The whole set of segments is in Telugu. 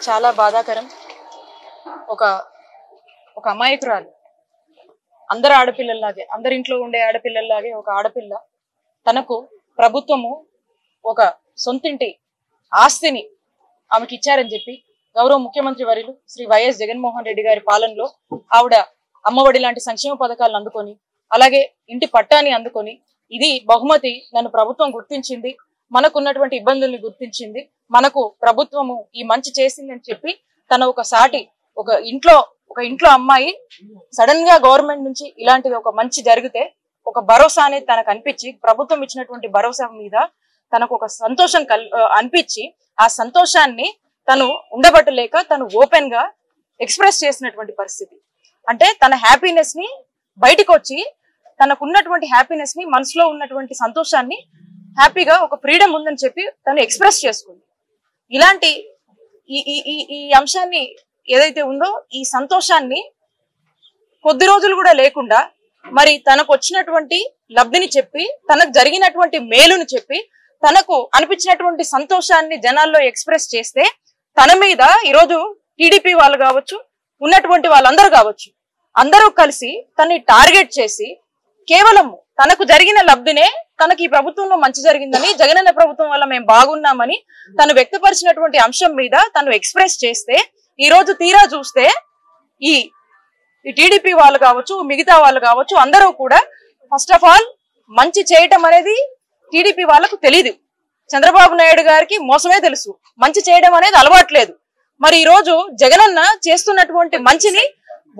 చాలా బాధాకరం. ఒక ఒక అమాయకురాలు, అందరు ఆడపిల్లల్లాగే, అందరింట్లో ఉండే ఆడపిల్లల్లాగే ఒక ఆడపిల్ల తనకు ప్రభుత్వము ఒక సొంతింటి ఆస్తిని ఆమెకి ఇచ్చారని చెప్పి గౌరవ ముఖ్యమంత్రి వర్యులు శ్రీ వైఎస్ జగన్మోహన్ రెడ్డి గారి పాలనలో ఆవిడ అమ్మఒడి లాంటి సంక్షేమ పథకాలను అందుకొని, అలాగే ఇంటి పట్టాన్ని అందుకొని, ఇది బహుమతి, నన్ను ప్రభుత్వం గుర్తించింది, మనకున్నటువంటి ఇబ్బందుల్ని గుర్తించింది, మనకు ప్రభుత్వము ఈ మంచి చేసిందని చెప్పి తన ఒక సాటి ఒక ఇంట్లో అమ్మాయి సడన్ గా గవర్నమెంట్ నుంచి ఇలాంటిది ఒక మంచి జరిగితే ఒక భరోసా అనేది తనకు అనిపించి, ప్రభుత్వం ఇచ్చినటువంటి భరోసా మీద తనకు ఒక సంతోషం అనిపించి, ఆ సంతోషాన్ని తను ఉండబట్టలేక తను ఓపెన్ గా ఎక్స్ప్రెస్ చేసినటువంటి పరిస్థితి. అంటే తన హ్యాపీనెస్ ని బయటకు వచ్చి, తనకున్నటువంటి హ్యాపీనెస్ ని, మనసులో ఉన్నటువంటి సంతోషాన్ని, హ్యాపీగా ఒక ఫ్రీడమ్ ఉందని చెప్పి తను ఎక్స్ప్రెస్ చేసుకుంది. ఇలాంటి ఈ అంశాన్ని ఏదైతే ఉందో, ఈ సంతోషాన్ని కొద్ది రోజులు కూడా లేకుండా మరి తనకు వచ్చినటువంటి లబ్ధిని చెప్పి, తనకు జరిగినటువంటి మేలుని చెప్పి, తనకు అనిపించినటువంటి సంతోషాన్ని జనాల్లో ఎక్స్ప్రెస్ చేస్తే, తన మీద ఈరోజు టీడీపీ వాళ్ళు కావచ్చు, ఉన్నటువంటి వాళ్ళందరూ కావచ్చు, అందరూ కలిసి తనని టార్గెట్ చేసి కేవలం తనకు జరిగిన లబ్ధినే, తనకి ఈ ప్రభుత్వంలో మంచి జరిగిందని, జగనన్న ప్రభుత్వం వల్ల మేము బాగున్నామని తను వ్యక్తపరిచినటువంటి అంశం మీద తను ఎక్స్ప్రెస్ చేస్తే, ఈ రోజు తీరా చూస్తే ఈ టీడీపీ వాళ్ళు కావచ్చు, మిగతా వాళ్ళు కావచ్చు, అందరూ కూడా ఫస్ట్ ఆఫ్ ఆల్ మంచి చేయటం అనేది టీడీపీ వాళ్ళకు తెలియదు. చంద్రబాబు నాయుడు గారికి మోసమే తెలుసు, మంచి చేయడం అనేది అలవాట్లేదు. మరి ఈ రోజు జగనన్న చేస్తున్నటువంటి మంచిని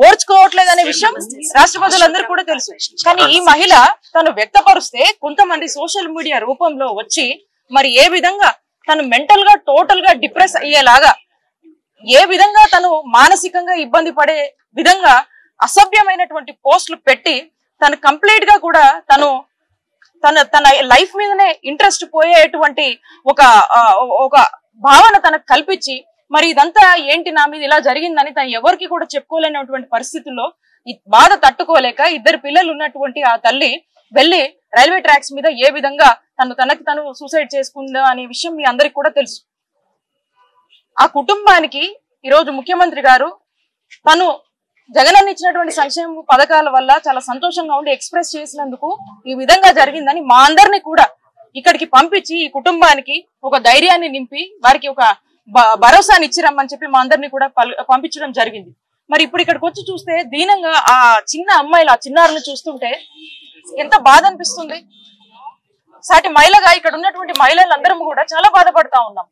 ఓర్చుకోవట్లేదు అనే విషయం రాష్ట్ర ప్రజలందరూ కూడా తెలుసు. కానీ ఈ మహిళ తను వ్యక్తపరుస్తే కొంతమంది సోషల్ మీడియా రూపంలో వచ్చి మరి ఏ విధంగా తను మెంటల్ గా టోటల్ గా డిప్రెస్ అయ్యేలాగా, ఏ విధంగా తను మానసికంగా ఇబ్బంది పడే విధంగా అసభ్యమైనటువంటి పోస్టులు పెట్టి తను కంప్లీట్ గా కూడా తన లైఫ్ మీదనే ఇంట్రెస్ట్ పోయేటువంటి ఒక భావన తనకు కల్పించి, మరి ఇదంతా ఏంటి, నా మీద ఇలా జరిగిందని తను ఎవరికి కూడా చెప్పుకోలేనటువంటి పరిస్థితుల్లో ఈ బాధ తట్టుకోలేక ఇద్దరు పిల్లలు ఉన్నటువంటి ఆ తల్లి వెళ్లి రైల్వే ట్రాక్స్ మీద ఏ విధంగా తనకి తను సూసైడ్ చేసుకుందా అనే విషయం మీ అందరికి కూడా తెలుసు. ఆ కుటుంబానికి ఈరోజు ముఖ్యమంత్రి గారు తను జగనన్న ఇచ్చినటువంటి సంక్షేమ పథకాల వల్ల చాలా సంతోషంగా ఉండి ఎక్స్ప్రెస్ చేసినందుకు ఈ విధంగా జరిగిందని మా అందరినీ కూడా ఇక్కడికి పంపించి ఈ కుటుంబానికి ఒక ధైర్యాన్ని నింపి వారికి ఒక భరోసాని ఇచ్చిరమ్మని చెప్పి మా అందరినీ కూడా పంపించడం జరిగింది. మరి ఇప్పుడు ఇక్కడికి వచ్చి చూస్తే దీనంగా ఆ చిన్న అమ్మాయిలు, ఆ చిన్నారుని చూస్తుంటే ఎంత బాధ అనిపిస్తుంది. సాటి మహిళగా ఇక్కడ ఉన్నటువంటి మహిళలందరం కూడా చాలా బాధపడతా ఉన్నాం.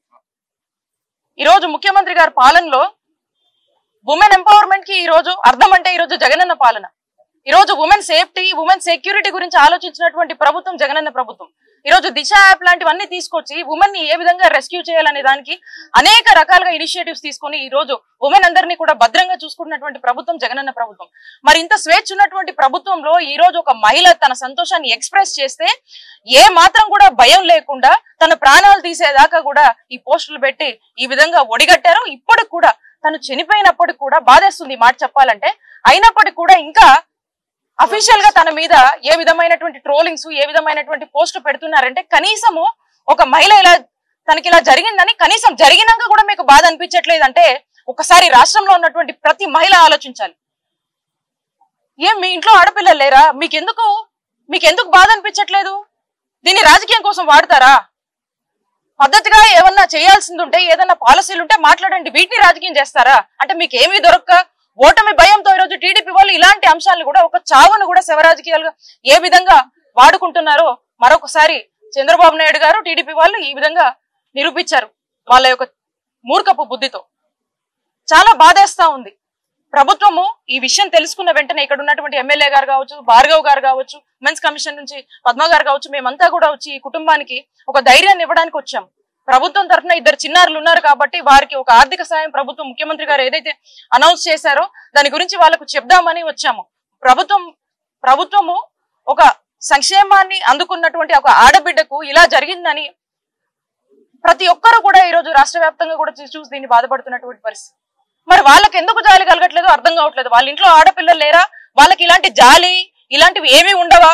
ఈరోజు ముఖ్యమంత్రి గారి పాలనలో ఉమెన్ ఎంపవర్మెంట్ కి ఈరోజు అర్థం అంటే ఈరోజు జగనన్న పాలన. ఈరోజు ఉమెన్ సేఫ్టీ, ఉమెన్ సెక్యూరిటీ గురించి ఆలోచించినటువంటి ప్రభుత్వం జగనన్న ప్రభుత్వం. ఈరోజు దిశ యాప్ లాంటివన్నీ తీసుకొచ్చి ఉమెన్ ని ఏ విధంగా రెస్క్యూ చేయాలనే దానికి అనేక రకాలుగా ఇనిషియేటివ్స్ తీసుకొని ఈ రోజు ఉమెన్ అందరినీ కూడా భద్రంగా చూసుకుంటున్నటువంటి ప్రభుత్వం జగనన్న ప్రభుత్వం. మరి ఇంత స్వేచ్ఛ ఉన్నటువంటి ప్రభుత్వంలో ఈ రోజు ఒక మహిళ తన సంతోషాన్ని ఎక్స్ప్రెస్ చేస్తే ఏ మాత్రం కూడా భయం లేకుండా తన ప్రాణాలు తీసేదాకా కూడా ఈ పోస్టులు పెట్టి ఈ విధంగా ఒడిగట్టారు. ఇప్పటికి కూడా తను చనిపోయినప్పటికి కూడా బాధేస్తుంది మాట చెప్పాలంటే. అయినప్పటికీ కూడా ఇంకా అఫీషియల్ గా తన మీద ఏ విధమైనటువంటి ట్రోలింగ్స్, ఏ విధమైనటువంటి పోస్ట్ పెడుతున్నారంటే, కనీసము ఒక మహిళ తనకి ఇలా జరిగిందని కనీసం జరిగినాక కూడా మీకు బాధ అనిపించట్లేదంటే ఒకసారి రాష్ట్రంలో ఉన్నటువంటి ప్రతి మహిళ ఆలోచించాలి. ఏం మీ ఇంట్లో ఆడపిల్లలు లేరా? మీకెందుకు బాధ అనిపించట్లేదు? దీన్ని రాజకీయం కోసం వాడతారా? పద్ధతిగా ఏమన్నా చేయాల్సింది ఉంటే, ఏదన్నా పాలసీలు ఉంటే మాట్లాడండి, వీటిని రాజకీయం చేస్తారా? అంటే మీకు ఏమీ దొరక్క ఓటమి భయంతో ఈరోజు టీడీపీ వాళ్ళు ఇలాంటి అంశాలను కూడా, ఒక చావును కూడా శవరాజకీయాలుగా ఏ విధంగా వాడుకుంటున్నారో మరొకసారి చంద్రబాబు నాయుడు గారు, టీడీపీ వాళ్ళు ఈ విధంగా నిరూపించారు వాళ్ళ యొక్క మూర్ఖపు బుద్ధితో. చాలా బాధేస్తా ఉంది. ప్రభుత్వము ఈ విషయం తెలుసుకున్న వెంటనే ఇక్కడ ఉన్నటువంటి ఎమ్మెల్యే గారు కావచ్చు, భార్గవ్ గారు కావచ్చు, ఉమెన్స్ కమిషన్ నుంచి పద్మ గారు కావచ్చు, మేమంతా కూడా వచ్చి ఈ కుటుంబానికి ఒక ధైర్యాన్ని ఇవ్వడానికి వచ్చాం. ప్రభుత్వం తరఫున ఇద్దరు చిన్నారులు ఉన్నారు కాబట్టి వారికి ఒక ఆర్థిక సాయం ప్రభుత్వం ముఖ్యమంత్రి గారు ఏదైతే అనౌన్స్ చేశారో దాని గురించి వాళ్ళకు చెప్దామని వచ్చాము. ప్రభుత్వము ఒక సంక్షేమాన్ని అందుకున్నటువంటి ఒక ఆడబిడ్డకు ఇలా జరిగిందని ప్రతి ఒక్కరు కూడా ఈరోజు రాష్ట్ర వ్యాప్తంగా కూడా చూసి దీన్ని బాధపడుతున్నటువంటి పరిస్థితి. మరి వాళ్ళకి ఎందుకు జాలి కలగట్లేదు అర్థం కావట్లేదు. వాళ్ళ ఇంట్లో ఆడపిల్లలు లేరా? వాళ్ళకి ఇలాంటి జాలి ఇలాంటివి ఏమీ ఉండవా?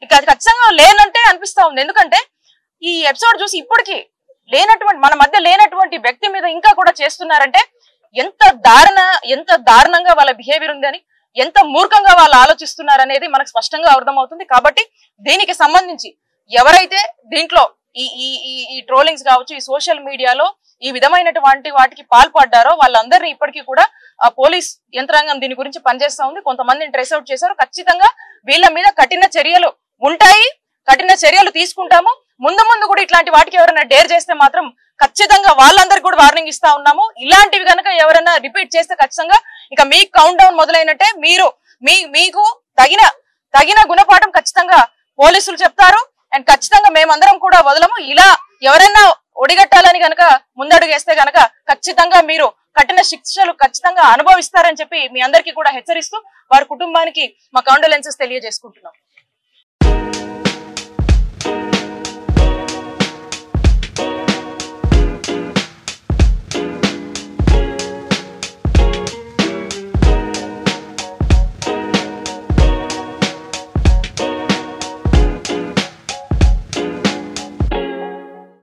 ఇక ఖచ్చితంగా లేనంటే అనిపిస్తా ఉంది. ఎందుకంటే ఈ ఎపిసోడ్ చూసి ఇప్పటికీ మన మధ్య లేనటువంటి వ్యక్తి మీద ఇంకా కూడా చేస్తున్నారంటే ఎంత దారుణంగా వాళ్ళ బిహేవియర్ ఉందని, ఎంత మూర్ఖంగా వాళ్ళు ఆలోచిస్తున్నారు అనేది మనకు స్పష్టంగా అర్థమవుతుంది. కాబట్టి దీనికి సంబంధించి ఎవరైతే దీంట్లో ఈ ట్రోలింగ్స్ కావచ్చు, ఈ సోషల్ మీడియాలో ఈ విధమైనటువంటి వాటికి పాల్పడ్డారో వాళ్ళందరినీ ఇప్పటికీ కూడా పోలీస్ యంత్రాంగం దీని గురించి పనిచేస్తా ఉంది. కొంతమందిని ట్రేస్ అవుట్ చేశారు. ఖచ్చితంగా వీళ్ళ మీద కఠిన చర్యలు ఉంటాయి, కఠిన చర్యలు తీసుకుంటాము. ముందు కూడా ఇట్లాంటి వాటికి ఎవరైనా డేర్ చేస్తే మాత్రం ఖచ్చితంగా వాళ్ళందరికీ కూడా వార్నింగ్ ఇస్తా ఉన్నాము. ఇలాంటివి కనుక ఎవరైనా రిపీట్ చేస్తే ఖచ్చితంగా ఇక మీ కౌంట్ డౌన్ మొదలైనట్టే. మీకు తగిన గుణపాఠం ఖచ్చితంగా పోలీసులు చెప్తారు. అండ్ ఖచ్చితంగా మేమందరం కూడా వదలము. ఇలా ఎవరైనా ఒడిగట్టాలని గనక ముందడుగేస్తే గనక ఖచ్చితంగా మీరు కఠిన శిక్షలు ఖచ్చితంగా అనుభవిస్తారని చెప్పి మీ అందరికీ కూడా హెచ్చరిస్తూ వారి కుటుంబానికి మా కండోలెన్సెస్ తెలియజేసుకుంటున్నాం.